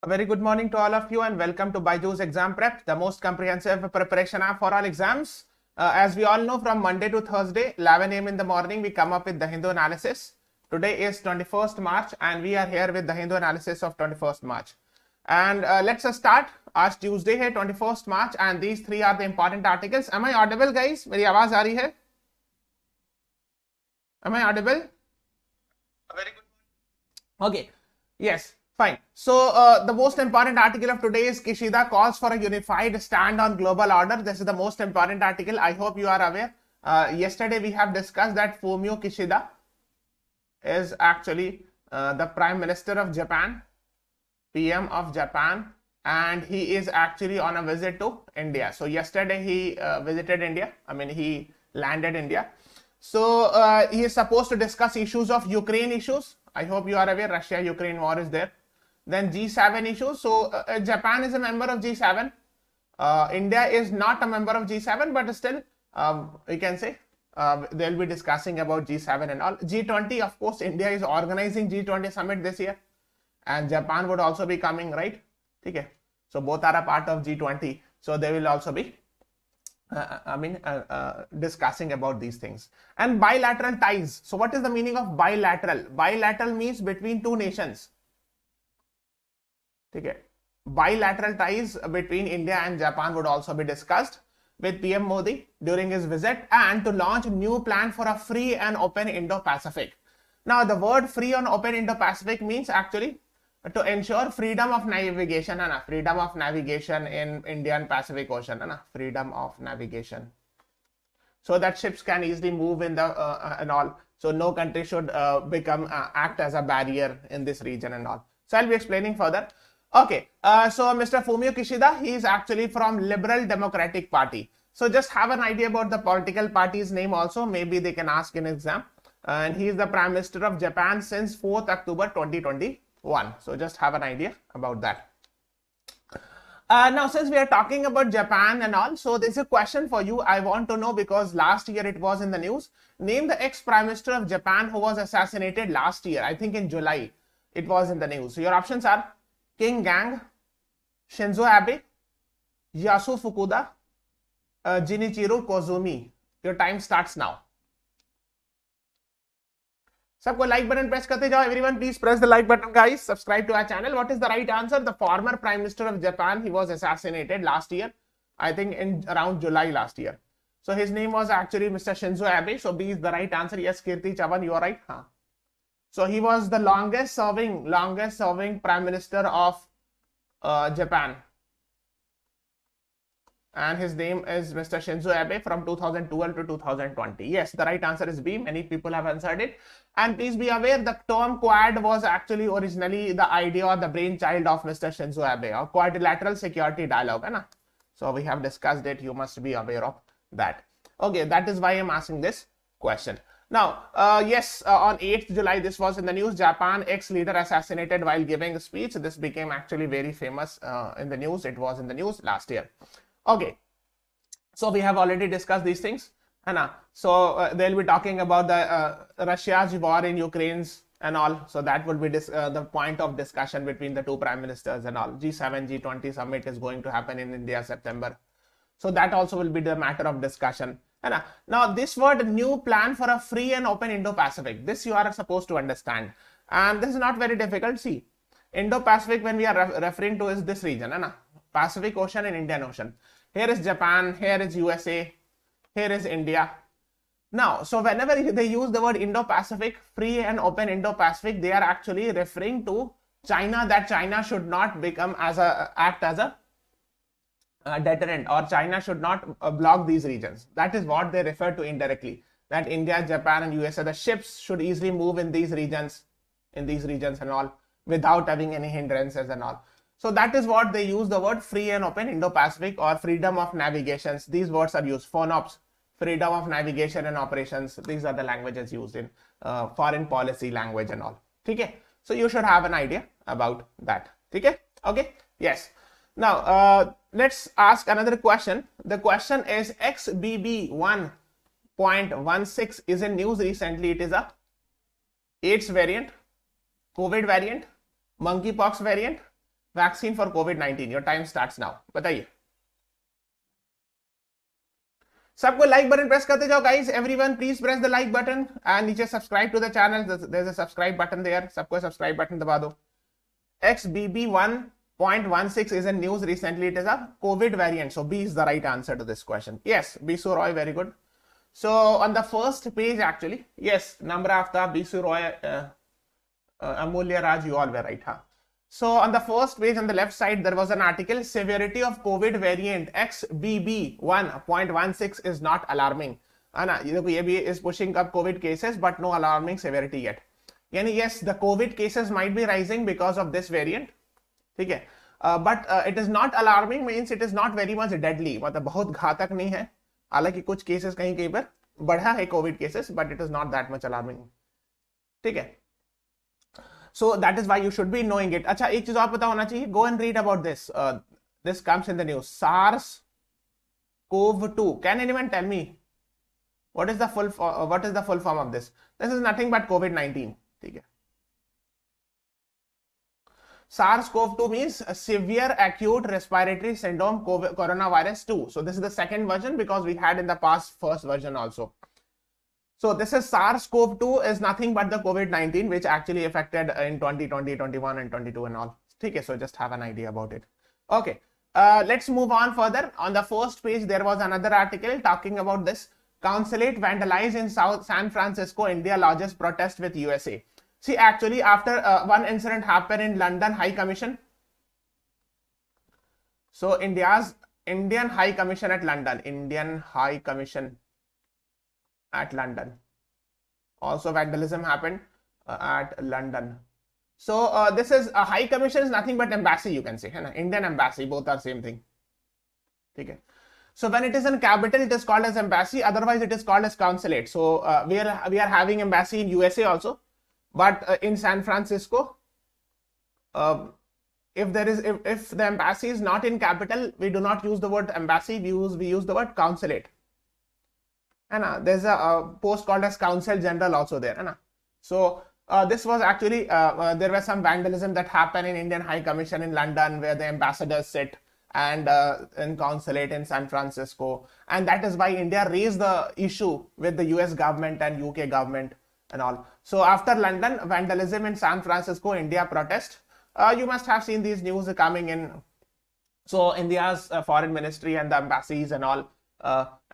A very good morning to all of you and welcome to BYJU'S Exam Prep, the most comprehensive preparation app for all exams. As we all know, from Monday to Thursday, 11 a.m. in the morning, we come up with the Hindu analysis. Today is 21st March and we are here with the Hindu analysis of 21st March. And let's start. आज Tuesday है 21st March and these three are the important articles. Am I audible, guys? मेरी आवाज आ रही है? Am I audible? Very good. Okay. Yes. Fine. So the most important article of today is Kishida calls for a unified stand on global order. This is the most important article. I hope you are aware. Yesterday we have discussed that Fumio Kishida is actually the Prime Minister of Japan, PM of Japan, and he is actually on a visit to India. So yesterday he visited India. He landed India. So he is supposed to discuss issues of Ukraine issues. I hope you are aware Russia-Ukraine war is there. Then G7 issues. So Japan is a member of G7. India is not a member of G7, but still we can say they'll be discussing about G7 and all. G20, of course, India is organizing G20 summit this year, and Japan would also be coming, right? Okay. So both are a part of G20. So they will also be discussing about these things. And bilateral ties. So what is the meaning of bilateral? Bilateral means between two nations. Okay. Bilateral ties between India and Japan would also be discussed with PM Modi during his visit, and to launch a new plan for a free and open Indo-Pacific. Now the word free and open Indo-Pacific means actually to ensure freedom of navigation, freedom of navigation in Indian Pacific Ocean, freedom of navigation, so that ships can easily move in the and all. So no country should act as a barrier in this region and all. So I'll be explaining further. Okay, so Mr. Fumio Kishida, he is actually from Liberal Democratic Party. So just have an idea about the political party's name also. Maybe they can ask in exam. And he is the Prime Minister of Japan since 4th October 2021. So just have an idea about that. Now, since we are talking about Japan and all, so there's a question for you. I want to know, because last year it was in the news. Name the ex-Prime Minister of Japan who was assassinated last year. I think in July it was in the news. So your options are King Gang, Shinzo Abe, Yasu Fukuda, Jinichiro Kozumi. Your time starts now. सबको like button press करते जाओ. Everyone please press the like button, guys. Subscribe to our channel. What is the right answer? The former Prime Minister of Japan, he was assassinated last year. I think in around July last year. So his name was actually Mr. Shinzo Abe. So B is the right answer. Yes, Kirti Chavan, you are right. So he was the longest serving Prime Minister of Japan. And his name is Mr. Shinzo Abe from 2012 to 2020. Yes, the right answer is B. Many people have answered it. And please be aware, the term Quad was actually originally the idea or the brainchild of Mr. Shinzo Abe, or Quadrilateral Security Dialogue. So we have discussed it. You must be aware of that. Okay, that is why I'm asking this question. Now, yes, on 8th July, this was in the news. Japan ex-leader assassinated while giving a speech. This became actually very famous in the news. It was in the news last year. Okay, so we have already discussed these things. So they'll be talking about the Russia's war in Ukraine and all. So that will be the point of discussion between the two prime ministers and all. G7, G20 summit is going to happen in India, September. So that also will be the matter of discussion. Now this word new plan for a free and open Indo-Pacific, this you are supposed to understand. And this is not very difficult. See, Indo-Pacific, when we are referring to, is this region, Pacific Ocean and Indian Ocean. Here is Japan, here is USA, here is India. Now, so whenever they use the word Indo-Pacific, free and open Indo-Pacific, they are actually referring to China, that China should not act as a deterrent, or China should not block these regions. That is what they refer to indirectly, that India, Japan and USA, the ships should easily move in these regions and all, without having any hindrances and all. So that is what they use the word free and open Indo-Pacific, or freedom of navigations. These words are used. FONOPS, freedom of navigation and operations. These are the languages used in foreign policy language and all. Okay. So you should have an idea about that. Okay. Okay. Yes. Now let's ask another question. The question is XBB 1.16 is in news recently. It is a AIDS variant, COVID variant, monkeypox variant, vaccine for कोविड-19। Your time starts now. बताइए। सबको like button press करते जाओ guys. Everyone please press the like button and नीचे subscribe to the channel, there is a subscribe button there. सबको subscribe button दबा दो। XBB.1.16 is in news recently. It is a COVID variant. So B is the right answer to this question. Yes, Bisu Roy, very good. So on the first page actually, yes, Namra Aftab, Bisu Roy, Amulya Raj, you all were right. Huh? So on the first page on the left side, there was an article, severity of COVID variant XBB.1.16 is not alarming. Anna, ये is pushing up COVID cases, but no alarming severity yet. Yani, yes, the COVID cases might be rising because of this variant. ठीक है, but it is not alarming means it is not very much deadly, मतलब बहुत घातक नहीं है। हालांकि कुछ cases कहीं पर बढ़ा है Covid cases, but it is not that much alarming। ठीक है, so that is why you should be knowing it। अच्छा, एक चीज और पता होना चाहिए, go and read about this। This comes in the news, SARS-CoV-2। Can anyone tell me what is the full form of this? This is nothing but COVID-19। ठीक है, SARS-CoV-2 means severe acute respiratory syndrome coronavirus 2. So this is the second version because we had in the past first version also. So this is SARS-CoV-2 is nothing but the COVID-19 which actually affected in 2020, 21 and 22 and all. Okay, so just have an idea about it. Okay, let's move on further. On the first page there was another article talking about this. Consulate vandalized in San Francisco, India lodges protest with USA. See, actually, after one incident happened in London High Commission. So, Indian High Commission at London. Also, vandalism happened at London. So, this is a High Commission is nothing but embassy, you can say. Indian embassy, both are same thing. Okay. So, when it is in capital, it is called as embassy. Otherwise, it is called as consulate. So, we are having embassy in USA also. But in San Francisco, if the embassy is not in capital, we do not use the word embassy. We use the word consulate. And there's a post called as consul general also there. So this was actually there was some vandalism that happened in Indian High Commission in London where the ambassadors sit, and in consulate in San Francisco, and that is why India raised the issue with the US government and UK government and all. So after London, vandalism in San Francisco, India protest. You must have seen these news coming in. So India's foreign ministry and the embassies and all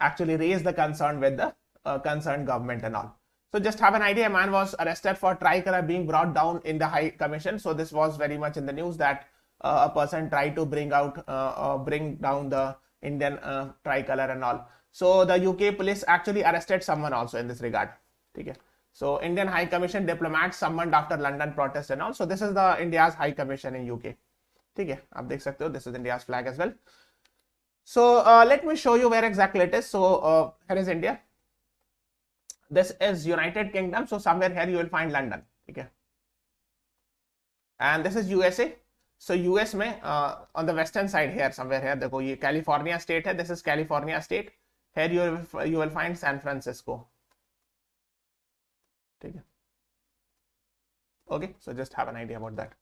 actually raised the concern with the concerned government and all. So just have an idea, a man was arrested for tricolor being brought down in the High Commission. So this was very much in the news that a person tried to bring down the Indian tricolor and all. So the UK police actually arrested someone also in this regard. Okay. So Indian High Commission diplomats summoned after London protest and all. So this is the India's High Commission in UK. Okay, आप देख सकते हो, this is India's flag as well. So let me show you where exactly it is. So here is India. This is United Kingdom. So somewhere here you will find London. Okay. And this is USA. So US में on the western side here somewhere here देखो ये California state है. This is California state. Here you will find San Francisco. Okay, so just have an idea about that.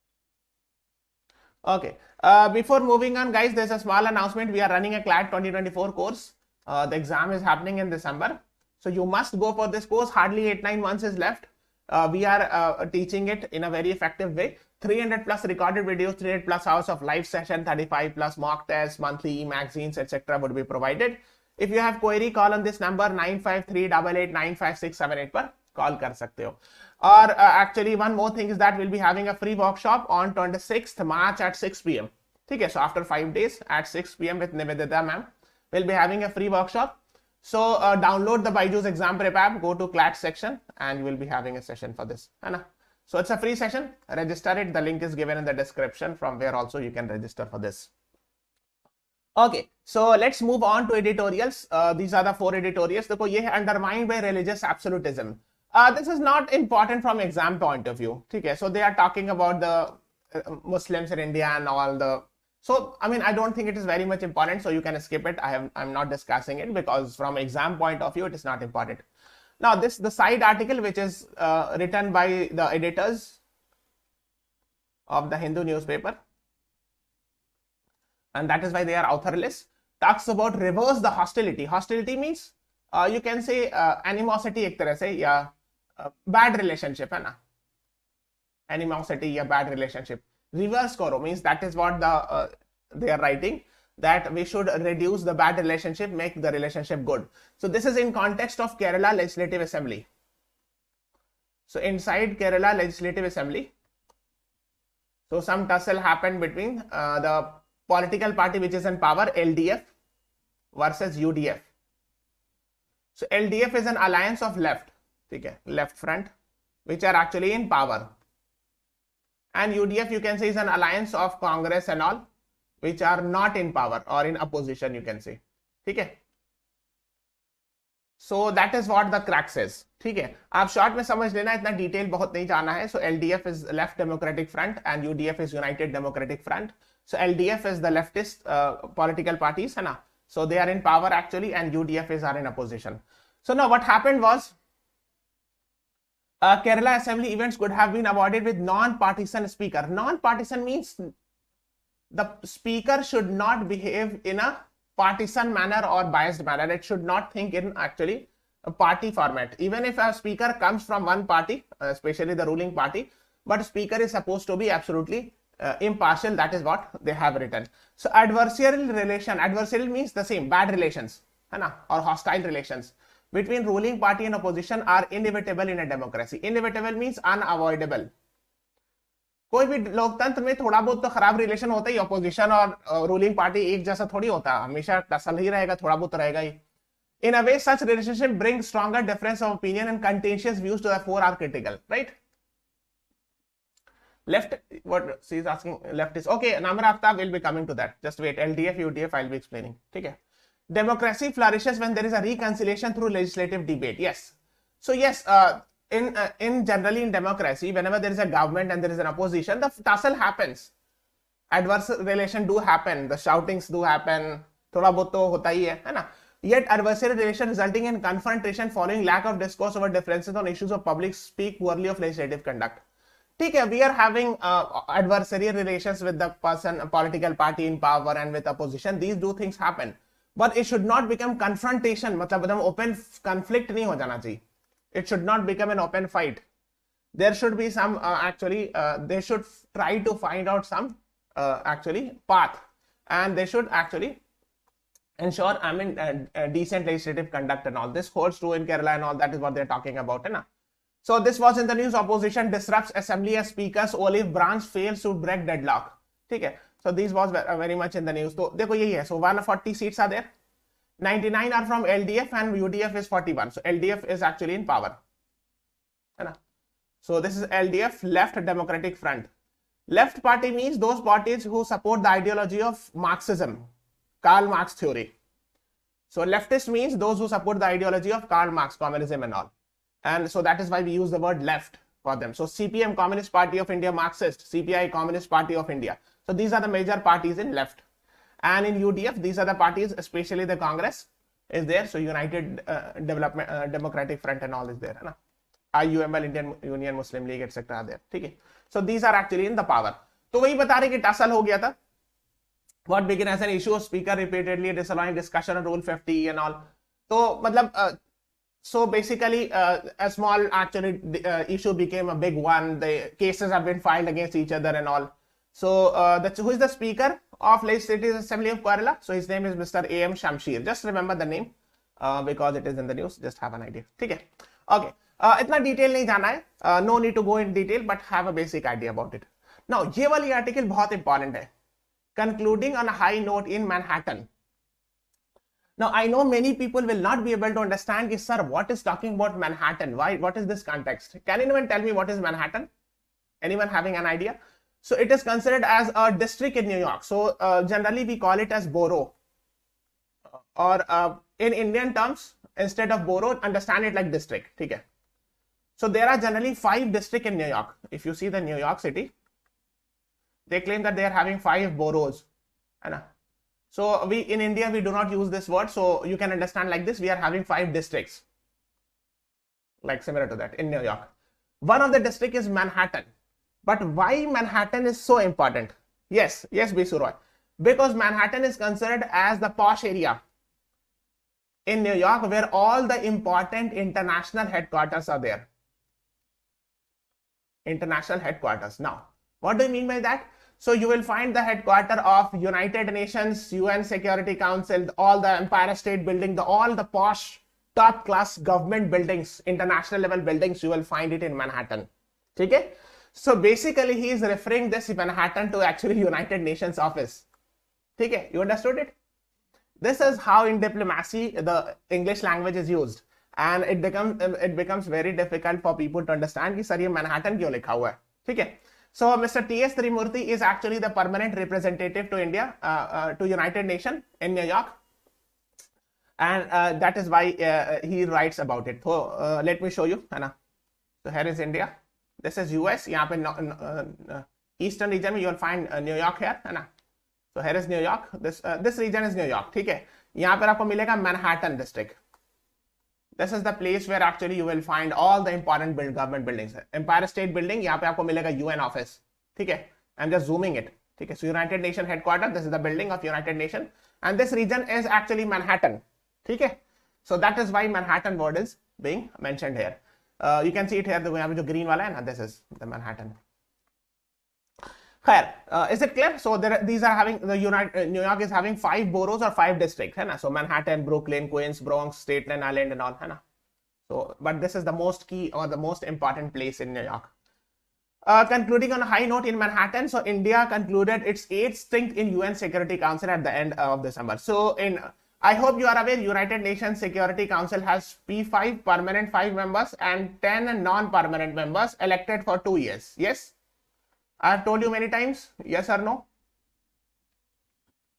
Okay, before moving on guys, there's a small announcement. We are running a CLAT 2024 course. The exam is happening in December, so you must go for this course. Hardly 8-9 months is left. We are teaching it in a very effective way. 300 plus recorded videos, 300 plus hours of live session, 35 plus mock tests, monthly magazines, etc. would be provided. If you have query, call on this number 9538895678 पर call कर सकते हो. Or actually one more thing is that we'll be having a free workshop on 26th March at 6 p.m. Okay, so after 5 days at 6 p.m. with Nivedita ma'am, we'll be having a free workshop. So download the BYJU'S exam prep app, go to CLAT section, and you will be having a session for this. So it's a free session. Register it. The link is given in the description, from where also you can register for this. Okay, so let's move on to editorials. These are the 4 editorials. देखो ये है undermined by religious absolutism. This is not important from exam point of view. Okay, so they are talking about the Muslims in India and all the. So I mean, I don't think it is very much important. So you can skip it. I'm not discussing it because from exam point of view, it is not important. Now the side article which is written by the editors of the Hindu newspaper. and that is why they are authorless. Talks about reverse the hostility. Hostility means you can say animosity एक तरह से, या bad relationship है ना, animosity या bad relationship. Reverse करो means that is what they are writing, that we should reduce the bad relationship, make the relationship good. So this is in context of Kerala Legislative Assembly. So inside Kerala Legislative Assembly, so some tussle happened between the political party which is in power, LDF, versus UDF. So LDF is an alliance of left, okay, left front, which are actually in power. And UDF you can say is an alliance of Congress and all, which are not in power or in opposition, you can say. Okay. So that is what the crack says. ठीक है, आप short में समझ लेना, इतना detail बहुत नहीं जाना है. So LDF is Left Democratic Front and UDF is United Democratic Front. So LDF is the leftist political parties, है ना. So they are in power actually, and UDF is are in opposition. So now what happened was, Kerala Assembly events could have been avoided with non-partisan speaker. Non-partisan means the speaker should not behave in a partisan manner or biased manner. It should not think in actually a party format. Even if a speaker comes from one party, especially the ruling party, but speaker is supposed to be absolutely impartial. That is what they have written. So adversarial relation, adversarial means the same, bad relations, है ना, or hostile relations between ruling party and opposition are inevitable in a democracy. Inevitable means unavoidable. कोई भी लोकतंत्र में थोड़ा बहुत तो खराब रिलेशन होता ही, ऑपोजिशन और रूलिंग पार्टी एक जैसा थोड़ी होता, हमेशा टसल ही रहेगा, थोड़ा बहुत रहेगा ही. In a way, such relationship brings stronger difference of opinion and contentious views to the fore are critical, right? Left, what she is asking, left is okay. Namra Aftab will be coming to that. Just wait. LDF, UDF, I'll be explaining. Okay. Democracy flourishes when there is a reconciliation through legislative debate. Yes. So yes, in generally in democracy, whenever there is a government and there is an opposition, the tussle happens. Adverse relation do happen. The shoutings do happen. थोड़ा बहुत तो होता ही है ना. Yet adversarial relation resulting in confrontation following lack of discourse over differences on issues of public speak poorly of legislative conduct. ठीक है, we are having adversarial relations with the person, political party in power and with opposition. These do things happen, but it should not become confrontation. मतलब एकदम open conflict नहीं हो जाना चाहिए. It should not become an open fight. There should be some they should try to find out some actually path, and they should actually ensure decent legislative conduct and all. This holds true in Kerala and all. That is what they're talking about, है ना. So this was in the news. Opposition disrupts assembly as speaker's olive branch fails to break deadlock. ठीक है. So this was very much in the news. तो देखो यही है. So 140 seats are there. 99 are from LDF and UDF is 41. So LDF is actually in power. है ना. So this is LDF, Left Democratic Front. Left party means those parties who support the ideology of Marxism, Karl Marx theory. So leftist means those who support the ideology of Karl Marx, communism and all. And so that is why we use the word left for them. So CPM, Communist Party of India, Marxist, CPI, Communist Party of India. So these are the major parties in left. And in UDF, these are the parties, especially the Congress is there. So United Democratic Front and all is there. Na? IUML, Indian Union Muslim League, etc. are there. Okay. So these are actually in the power. तो वही बता रहे कि tussle हो गया था. What began as an issue of speaker repeatedly disallowing discussion on Rule 50 and all. तो मतलब so basically a small actually issue became a big one. The cases have been filed against each other and all. So who is the speaker of Legislative Assembly of Kerala? So his name is Mr. A.M. Shamsher. Just remember the name because it is in the news. Just have an idea. ठीक है. Okay. इतना detail नहीं जाना है. No need to go in detail, but have a basic idea about it. Now ये वाली article बहुत important है. Concluding on a high note in Manhattan. Now I know many people will not be able to understand, sir, what is talking about Manhattan? Why? What is this context? Can anyone tell me what is Manhattan? Anyone having an idea? So it is considered as a district in New York. So generally we call it as borough. Or in Indian terms, instead of borough, understand it like district. Okay. So there are generally 5 districts in New York. If you see the New York City, they claim that they are having 5 boroughs. So we in India, we do not use this word. So you can understand like this, we are having 5 districts. Like similar to that in New York. One of the district is Manhattan. But why Manhattan is so important? Yes, Bisuroy. Because Manhattan is considered as the posh area in New York where all the important international headquarters are there. International headquarters. Now, what do you mean by that? So you will find the headquarters of United Nations, UN Security Council, all the Empire State Building, all the posh top class government buildings, international level buildings, you will find it in Manhattan. Okay? So basically he is referring this Manhattan to actually United Nations office. Okay? You understood it? This is how in diplomacy the English language is used, and it becomes very difficult for people to understand कि sir ये Manhattan क्यों लिखा हुआ है. ठीक है? So Mr. T.S. Trimurti is actually the permanent representative to India, to United Nations in New York, and that is why he writes about it. So let me show you, है ना? So here is India. This is US. यहाँ पे eastern region में you will find New York here, है ना? So here is New York. This region is New York. ठीक है? यहाँ पर आपको मिलेगा Manhattan district. This is the place where actually you will find all the important government buildings. Empire State Building, यहाँ पे आपको मिलेगा UN office. ठीक है? I'm just zooming it. ठीक है? So United Nations headquarters. This is the building of United Nations, and this region is actually Manhattan. ठीक है? So that is why Manhattan word is being mentioned here. You can see it here. यहाँ पे जो green वाला है ना, this is the Manhattan. Is it clear? So these are having New York is having 5 boroughs or 5 districts, है ना? So Manhattan, Brooklyn, Queens, Bronx, Staten Island, and all, है ना? So, but this is the most key or the most important place in New York. Concluding on a high note in Manhattan, so India concluded its 8th stint in UN Security Council at the end of December. So I hope you are aware, United Nations Security Council has P5 permanent 5 members and 10 non-permanent members elected for 2 years. Yes? I have told you many times, yes or no?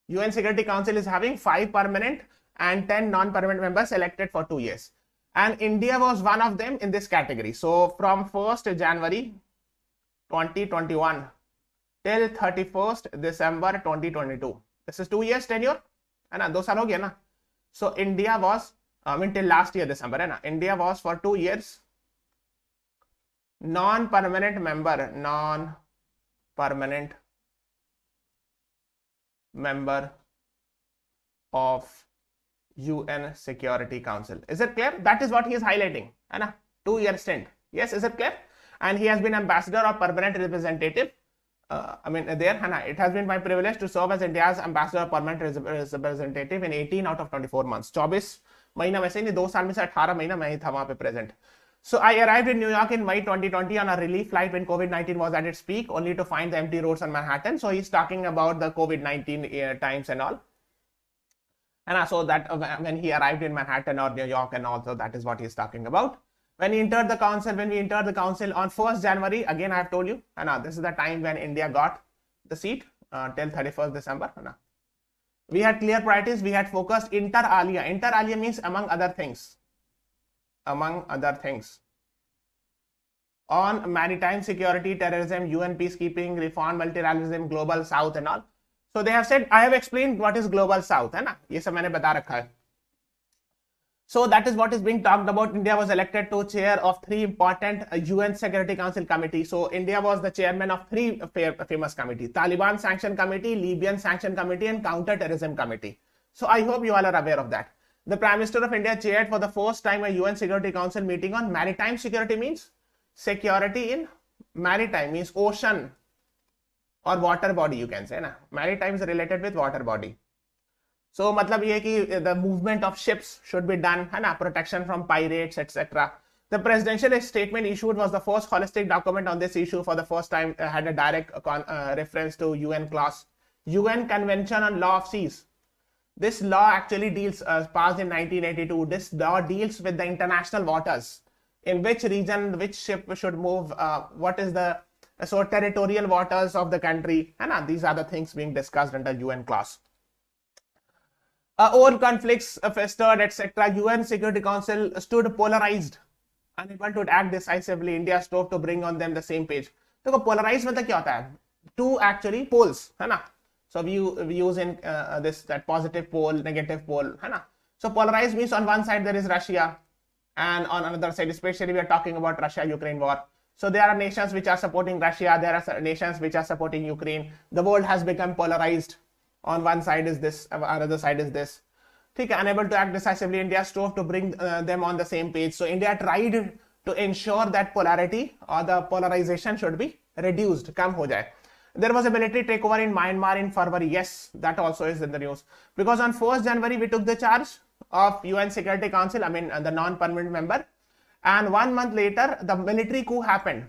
UN Security Council is having 5 permanent and 10 non-permanent members elected for 2 years. And India was one of them in this category. So from 1st January 2021 till 31st December 2022. This is 2 years tenure. है ना? 2 साल हो गया ना? So India was, till last year December, है ना? India was for 2 years non-permanent member of UN Security Council. Is it clear? That is what he is highlighting. है ना? 2-year stint. Yes, is it clear? And he has been ambassador or permanent representative. There, है ना? It has been my privilege to serve as India's ambassador or permanent representative in 18 out of 24 months. 24 महीना वैसे नहीं, 2 साल में से 18 महीना मैं ही था वहां पे present. So I arrived in New York in May 2020 on a relief flight when COVID-19 was at its peak, only to find the empty roads on Manhattan. So he's talking about the COVID-19 times and all. And so that when he arrived in Manhattan or New York and all, so that is what he's talking about. When we entered the council on 1st January, again I have told you, and this is the time when India got the seat till 31st December. We had clear priorities. We had focused inter alia. Inter alia means among other things. On maritime security, terrorism, UN peacekeeping, reform, multilateralism, global south and all. So they have said, I have explained what is global south, है ना? ये सब मैंने बता रखा है. So that is what is being talked about. India was elected to chair of 3 important UN Security Council committee. So India was the chairman of 3 famous committees: Taliban Sanction Committee, Libyan Sanction Committee, and Counter Terrorism Committee. So I hope you all are aware of that. The Prime Minister of India chaired for the first time a UN Security Council meeting on maritime security. Means security in maritime means ocean or water body, you can say na. Maritime is related with water body. So matlab ye ki the movement of ships should be done, है ना, protection from pirates, etc. The presidential statement issued was the first holistic document on this issue. For the first time had a direct reference to UN clause, UN Convention on Law of Seas. This law actually deals, passed in 1982. This law deals with the international waters, in which region which ship should move, what is the territorial waters of the country, and these are the things being discussed under UN clause. All conflicts festered, etc. UN Security Council stood polarized, unable to act decisively. India strove to bring on them the same page. So polarized मतलब क्या होता है? 2 actually poles, है ना? So we use in that positive pole, negative pole, है ना? So polarized means on one side there is Russia, and on another side, especially we are talking about Russia-Ukraine war. So there are nations which are supporting Russia, there are nations which are supporting Ukraine. The world has become polarized. On one side is this, another side is this. Unable to act decisively, India strove to bring them on the same page. So India tried to ensure that polarity or the polarization should be reduced, kam ho jaye. There was a military takeover in Myanmar in February. Yes, that also is in the news. Because on 1st January, we took the charge of UN Security Council, the non-permanent member. And 1 month later, the military coup happened.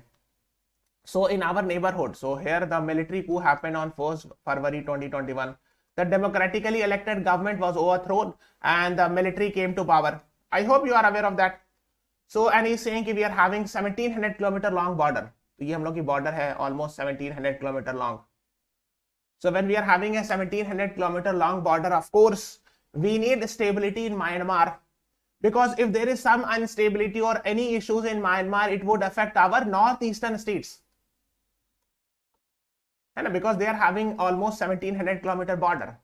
So in our neighborhood, so here the military coup happened on 1st February 2021. The democratically elected government was overthrown and the military came to power. I hope you are aware of that. So, and he's saying that we are having 1700 kilometer long border. So, ये हम लोग की border है almost 1700 kilometer long. So, when we are having a 1700 kilometer long border, of course, we need stability in Myanmar. Because if there is some instability or any issues in Myanmar, it would affect our northeastern states. And because they are having almost 1700 kilometer border.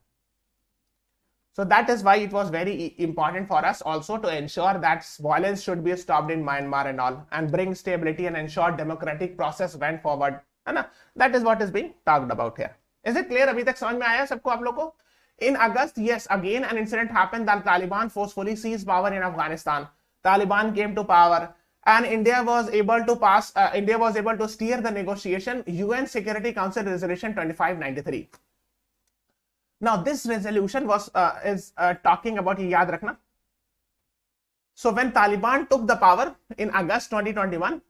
So that is why it was very important for us also to ensure that violence should be stopped in Myanmar and all, and bring stability and ensure democratic process went forward. That is what is being talked about here. Is it clear? अभी तक समझ में आया सबको आप लोगों को? In August, yes, again an incident happened that Taliban forcefully seized power in Afghanistan. Taliban came to power. And India was able to steer the negotiation UN Security Council Resolution 2593. Now this resolution is talking about yaad rakhna. So when Taliban took the power in August 2021,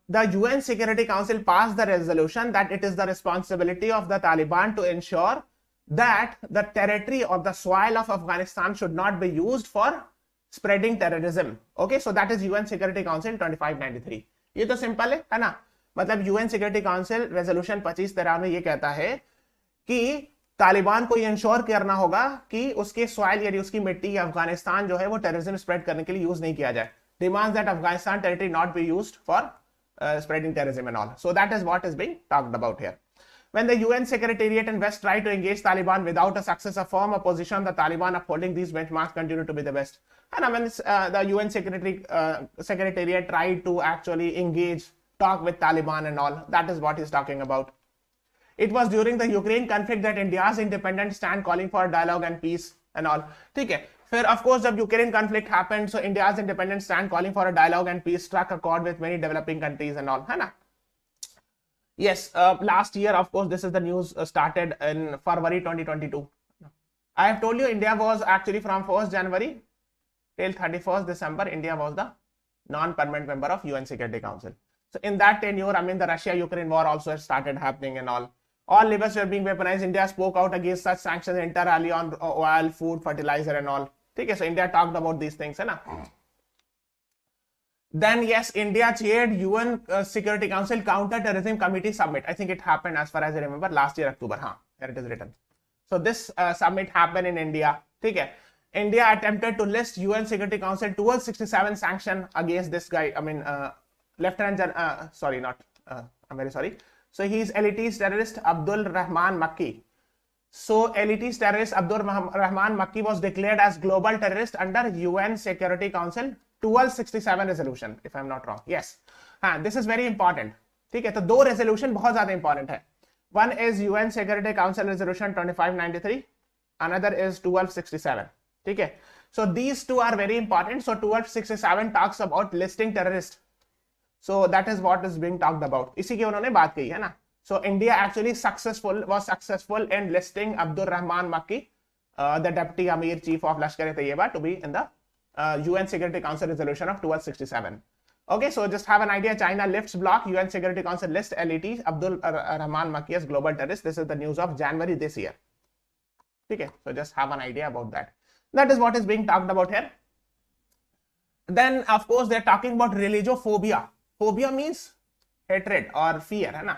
the UN Security Council passed the resolution that it is the responsibility of the Taliban to ensure that the territory or the soil of Afghanistan should not be used for spreading terrorism. Okay, so that is UN Security Council 2593. ये तो simple है ना? मतलब UN Security Council Resolution 2593 में ये कहता है कि तालिबान को ये इंश्योर करना होगा कि उसके सॉइल यानी उसकी मिट्टी अफगानिस्तान जो है वो टेररिज्म स्प्रेड करने के लिए यूज नहीं किया जाए. Demands that Afghanistan territory not be used for spreading terrorism and all. So that is what is being talked about here. When the UN Secretariat in West tried to engage Taliban without a success, a firm opposition, the Taliban upholding these benchmarks continue to be the best. And when the UN Secretariat tried to actually engage, talk with Taliban and all, that is what he's talking about. It was during the Ukraine conflict that India's independent stand calling for dialogue and peace and all. Okay. फिर of course जब Ukraine conflict happened, so India's independent stand calling for a dialogue and peace struck a chord with many developing countries and all, है ना? Yes, last year, of course, this is the news started in February 2022. I have told you India was actually from 1st January till 31st December, India was the non-permanent member of UN Security Council. So in that tenure, the Russia-Ukraine war also started happening and all. All levers were being weaponized. India spoke out against such sanctions entirely on oil, food, fertilizer and all. Okay, so India talked about these things. Hai na? Then yes, India chaired UN Security Council Counter-Terrorism Committee Summit. I think it happened, as far as I remember, last year October. Here it is written. So this summit happened in India. Okay. India attempted to list UN Security Council 1267 sanction against this guy. Lieutenant General, sorry, not, I'm very sorry. So he is elitist terrorist Abdul Rahman Makki. So elitist terrorist Abdul Rahman Makki was declared as global terrorist under UN Security Council 1267 resolution, if I'm not wrong. Yes. This is very important. ठीक है, तो दो resolution बहुत ज़्यादा important है. One is UN Security Council Resolution 2593. Another is 1267. ठीक है. So these two are very important. So 1267 talks about listing terrorists. So that is what is being talked about. इसी की उन्होंने बात कही है ना. So India actually was successful in listing Abdul Rahman Makki, the Deputy Amir Chief of Lashkar-e-Taiba, to be in the UN Security Council Resolution of 1267. Okay, so just have an idea. China lifts block. UN Security Council list LET Abdul Rahman Makki as global terrorist. This is the news of January this year. Okay, so just have an idea about that. That is what is being talked about here. Then, of course, they're talking about religiophobia. Phobia means hatred or fear, है ना?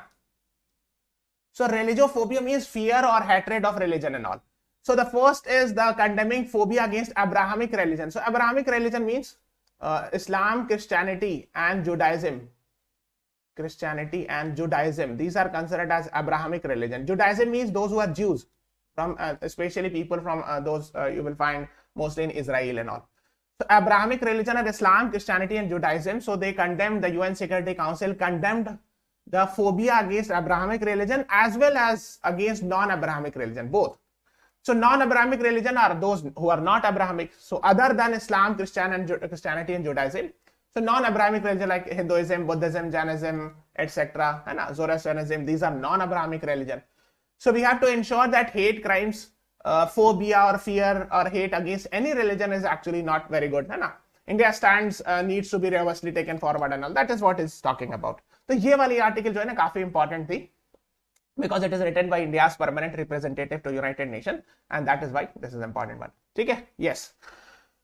So religiophobia means fear or hatred of religion and all. So the first is the condemning phobia against Abrahamic religion. So Abrahamic religion means Islam, Christianity and Judaism. Christianity and Judaism. These are considered as Abrahamic religion. Judaism means those who are Jews, from especially people from those you will find mostly in Israel and all. So Abrahamic religion are Islam, Christianity and Judaism. So they condemned, the UN Security Council condemned the phobia against Abrahamic religion as well as against non-Abrahamic religion, both. So non-Abrahamic religion are those who are not Abrahamic. So other than Islam, Christianity and Judaism. So non-Abrahamic religion like Hinduism, Buddhism, Jainism, etc. Zoroastrianism, these are non-Abrahamic religion. So we have to ensure that hate crimes, phobia or fear or hate against any religion is actually not very good. India stands needs to be rigorously taken forward and all. That is what is talking about. So ये वाली article जो है ना काफी important थी, because it is written by India's permanent representative to United Nations, and that is why this is important one. ठीक है? Yes.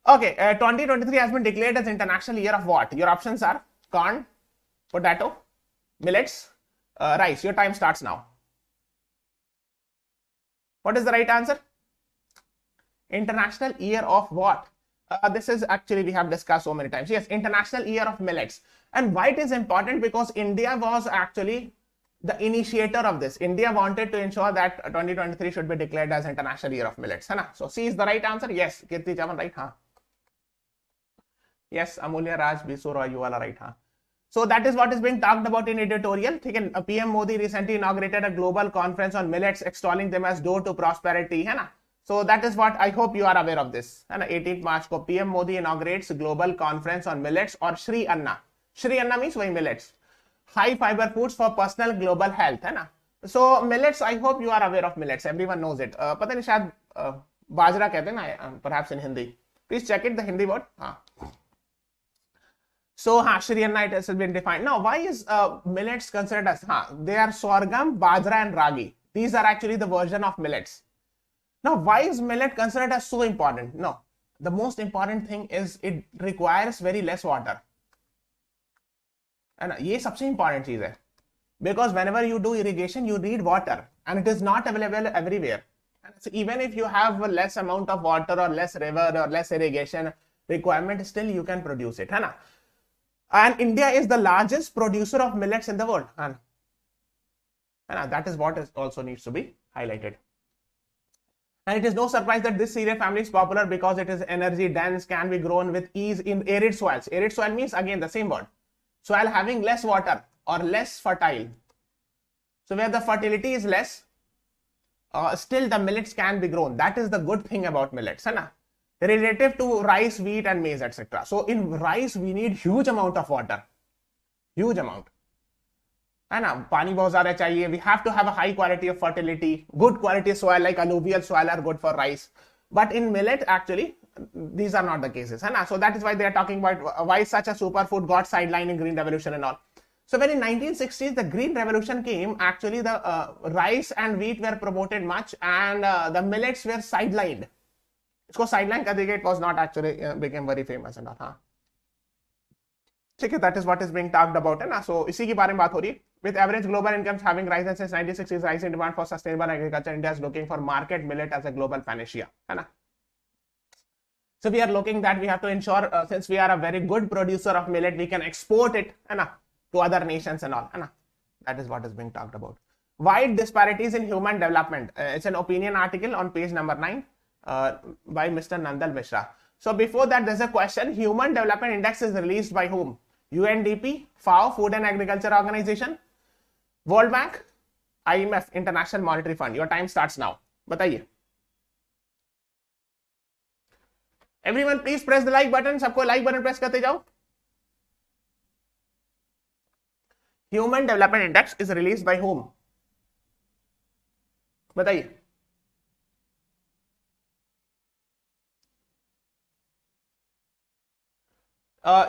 Okay. 2023 has been declared as International Year of what? Your options are corn, potato, millets, rice. Your time starts now. What is the right answer? International Year of what? This is actually we have discussed so many times. Yes, International Year of Millets. And why it is important? Because India was actually the initiator of this. India wanted to ensure that 2023 should be declared as International Year of Millets. So C is the right answer. Yes, Kirti Chavan, right? Yes, Amulya Raj Bisura, you all are right. So that is what is being talked about in editorial. PM Modi recently inaugurated a global conference on millets, extolling them as door to prosperity. So that is what I hope you are aware of this. 18th March ko PM Modi inaugurates global conference on millets or Shri Anna. Shri Anna means wahi millets. High fiber foods for personal global health. So millets, I hope you are aware of millets. Everyone knows it. पता नहीं शायद बाजरा कहते हैं ना, perhaps in Hindi. Please check it, the Hindi word. So Shri Anna, it has been defined. Now, why is millets considered as? They are sorghum, bajra and ragi. These are actually the version of millets. Now, why is millet considered as so important? No, the most important thing is it requires very less water. And ये सबसे important चीज है, because whenever you do irrigation, you need water, and it is not available everywhere. And so even if you have a less amount of water or less river or less irrigation requirement, still you can produce it. And India is the largest producer of millets in the world. And that is what is also needs to be highlighted. And it is no surprise that this cereal family is popular because it is energy dense, can be grown with ease in arid soils. Arid soil means again the same word. Soil having less water or less fertile. So where the fertility is less, still the millets can be grown. That is the good thing about millets. Relative to rice, wheat and maize, etc. So in rice, we need huge amount of water. Huge amount. पानी बहुत ज़्यादा चाहिए. We have to have a high quality of fertility, good quality soil like alluvial soil are good for rice. But in millet, actually, these are not the cases. So that is why they are talking about why such a superfood got sidelined in Green Revolution and all. So when in 1960s the Green Revolution came, actually the rice and wheat were promoted much, and the millets were sidelined. इसको sideline कर दिया, it was not actually became very famous and all. ठीक है, that is what is being talked about है ना. So इसी के बारे में बात हो रही है. With average global incomes having risen since 1960s, rising demand for sustainable agriculture, India is looking for market millet as a global panacea. है ना. So we are looking that we have to ensure, since we are a very good producer of millet, we can export it है ना, to other nations and all. है ना. That is what is being talked about. Wide disparities in human development. It's an opinion article on page number 9 by Mr. Nandal Mishra. So before that, there's a question. Human Development Index is released by whom? UNDP, FAO, Food and Agriculture Organization, World Bank, IMF, International Monetary Fund. Your time starts now. बताइए. Everyone, please press the like button. सबको like button press करते जाओ. Human Development Index is released by whom? बताइए.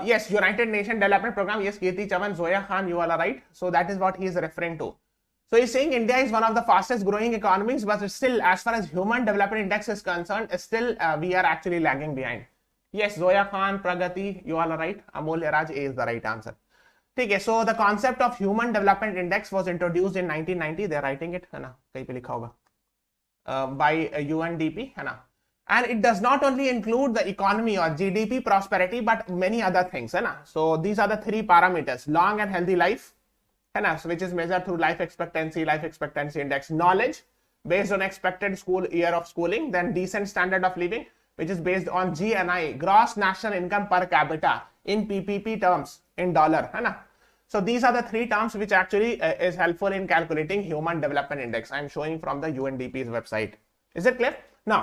Yes, United Nations Development Program. Yes, Kirti Chavan, Zoya Khan, you all are right. So that is what he is referring to. So he's saying India is one of the fastest growing economies, but still, as far as Human Development Index is concerned, still we are actually lagging behind. Yes, Zoya Khan, Pragati, you all are right. Amolya Raj, A is the right answer. Okay, so the concept of Human Development Index was introduced in 1990. They are writing it, है ना? कहीं पे लिखा होगा. By UNDP, है ना? And it does not only include the economy or GDP prosperity, but many other things. Hai na? So these are the three parameters: long and healthy life, hai na? So which is measured through life expectancy index; knowledge based on expected year of schooling; then decent standard of living, which is based on GNI, gross national income per capita, in PPP terms, in dollar. Hai na? So these are the three terms which actually is helpful in calculating Human Development Index. I am showing from the UNDP's website. Is it clear? Now,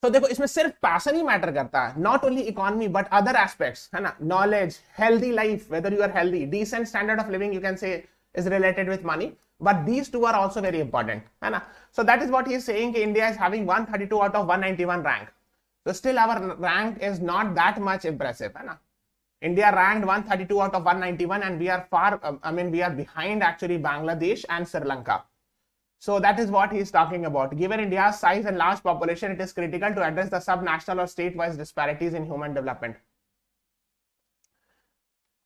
तो देखो इसमें सिर्फ passion ही matter करता है, not only economy but other aspects, है ना, knowledge, healthy life, whether you are healthy, decent standard of living, you can say is related with money, but these two are also very important, है ना. So that is what he is saying, India is having 132 out of 191 rank. So still our rank is not that much impressive, है ना. India ranked 132 out of 191 and we are far, we are behind actually Bangladesh and Sri Lanka. So that is what he is talking about. Given India's size and large population, it is critical to address the sub-national or state-wise disparities in human development.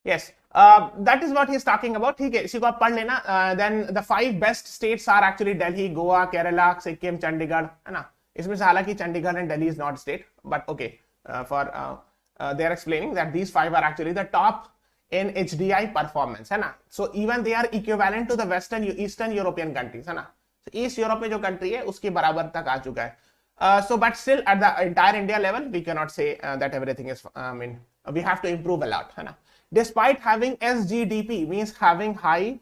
Yes, that is what he is talking about. ठीक है, इसी को आप पढ़ लेना. Then the 5 best states are actually Delhi, Goa, Kerala, Sikkim, Chandigarh, है ना. इसमें से हालांकि Chandigarh and Delhi is not state, but okay, they are explaining that these 5 are actually the top in HDI performance, है ना. So even they are equivalent to the Eastern European countries, है ना. So East Europe में जो country है उसके बराबर तक आ चुका है. So but still at the entire India level, we cannot say that everything is, we have to improve a lot, है ना. Despite having SGDP, means having high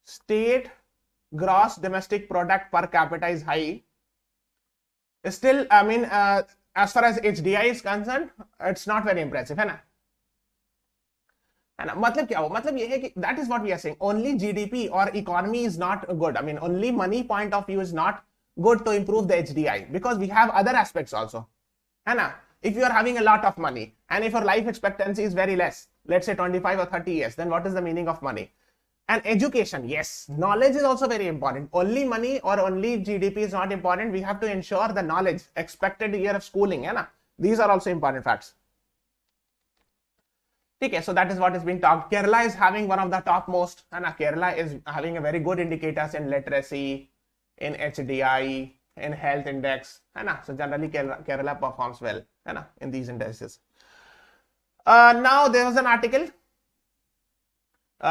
state gross domestic product per capita is high, still as far as HDI is concerned, it's not very impressive, है ना. मतलब क्या हो, मतलब ये है कि that is what we are saying, only GDP or economy is not good, only money point of view is not good to improve the HDI, because we have other aspects also, है ना. If you are having a lot of money and if your life expectancy is very less, let's say 25 or 30 years, then what is the meaning of money? And education, yes, knowledge is also very important. Only money or only GDP is not important. We have to ensure the knowledge, expected year of schooling, है ना. These are also important facts. Okay, so that is what is being talked. Kerala is having one of the top most, है ना. Kerala is having a very good indicators in literacy, in HDI, in health index, है ना. So generally Kerala performs well, है ना, in these indices. Now there was an article,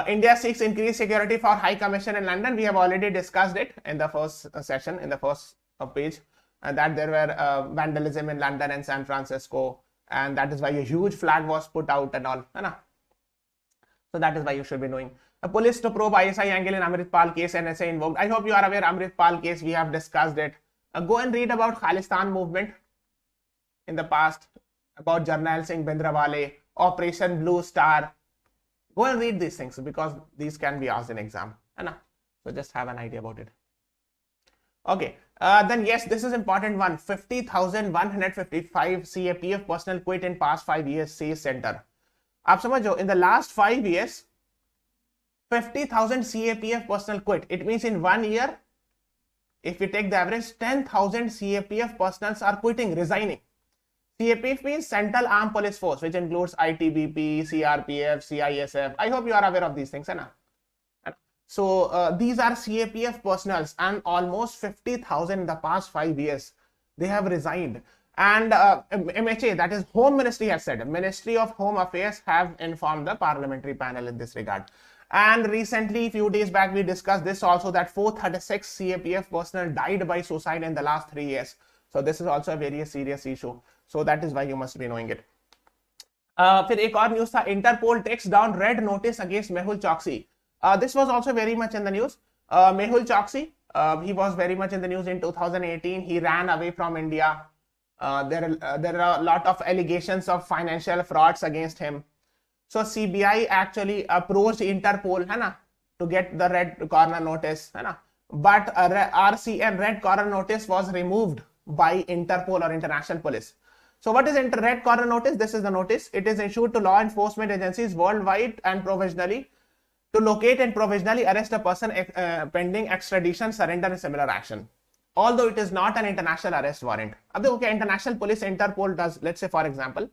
India seeks increased security for High Commission in London. We have already discussed it in the first session, in the first page, that there were vandalism in London and San Francisco, and that is why a huge flag was put out and all, है ना. So that is why you should be knowing. A police to probe ISI angle in Amritpal case, NSA invoked. I hope you are aware Amritpal case, we have discussed it. Go and read about Khalistan movement in the past, about Jarnail Singh Bhindranwale, Operation Blue Star. Go and read these things because these can be asked in exam, है ना. So just have an idea about it. Okay, then yes, this is important one. 50,155 CAPF personnel quit in past 5 years, says center. आप समझो, in the last 5 years, 50,000 CAPF personnel quit. It means in 1 year, if we take the average, 10,000 CAPF personnel are quitting, resigning. CAPF means Central Armed Police Force, which includes ITBP, CRPF, CISF. I hope you are aware of these things, hai na? So these are CAPF personnel, and almost 50,000 in the past 5 years, they have resigned. And MHA, that is Home Ministry, has said, Ministry of Home Affairs have informed the parliamentary panel in this regard. And recently, few days back, we discussed this also, that 436 CAPF personnel died by suicide in the last 3 years. So this is also a very serious issue. So that is why you must be knowing it. फिर एक और news था, Interpol takes down red notice against Mehul Choksi. This was also very much in the news. Mehul Choksi, he was very much in the news in 2018. He ran away from India. There are a lot of allegations of financial frauds against him. So CBI actually approached Interpol, है ना, to get the red corner notice, है ना. But RCN, red corner notice, was removed by Interpol or International Police. So what is red corner notice? This is the notice. It is issued to law enforcement agencies worldwide and provisionally to locate and provisionally arrest a person pending extradition, surrender, and similar action. Although it is not an international arrest warrant. अब देखो क्या international police Interpol does. Let's say for example,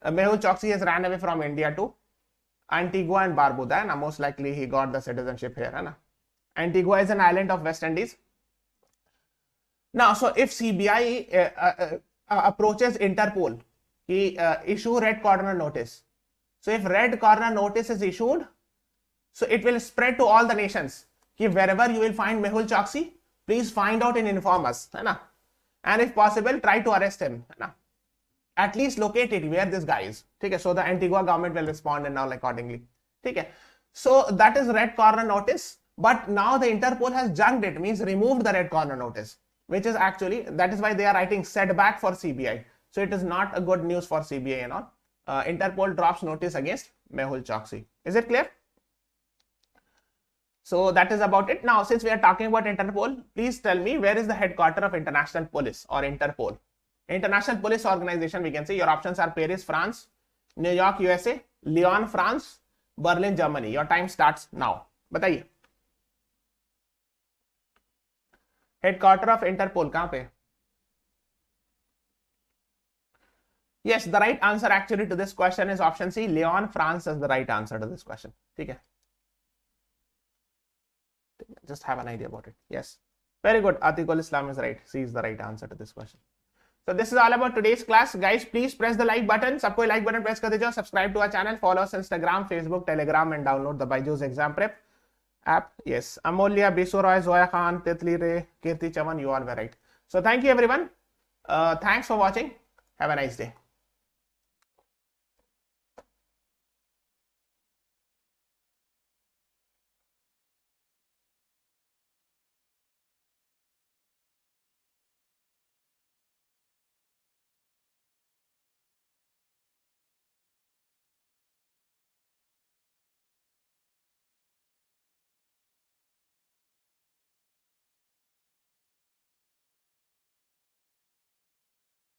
Mehul Choksi has ran away from India to Antigua and Barbuda, and most likely he got the citizenship here, है ना. Antigua is an island of West Indies. Now, so if CBI approaches Interpol, he issue red corner notice. So if red corner notice is issued, so it will spread to all the nations. Wherever you will find Mehul Choksi, please find out and inform us, है ना. And if possible, try to arrest him, है ना. At least locate it where this guy is. Okay, so the Antigua government will respond and all accordingly. Okay, so that is red corner notice. But now the Interpol has junked it, means removed the red corner notice. which is actually, that is why they are writing setback for CBI. So it is not a good news for CBI and all. Interpol drops notice against Mehul Choksi. Is it clear? So that is about it. Now, since we are talking about Interpol, please tell me, where is the headquarters of International Police or Interpol? International Police Organization, we can say your options are Paris, France, New York, USA, Lyon, France, Berlin, Germany. Your time starts now. बताइए. Headquarters of Interpol कहाँ पे? Yes, the right answer actually to this question is option C. Lyon, France is the right answer to this question. ठीक है. Just have an idea about it. Yes. Very good. Atiqul Islam is right. C is the right answer to this question. So this is all about today's class. Guys, please press the like button. सबको like button press कर दीजिए. Subscribe to our channel. Follow us on Instagram, Facebook, Telegram, and download the BYJU'S exam prep app. Yes. Amolya, Bisu Roy, Zoya Khan, Titli Ray, Kirti Chaman, you all were right. So thank you everyone. Thanks for watching. Have a nice day.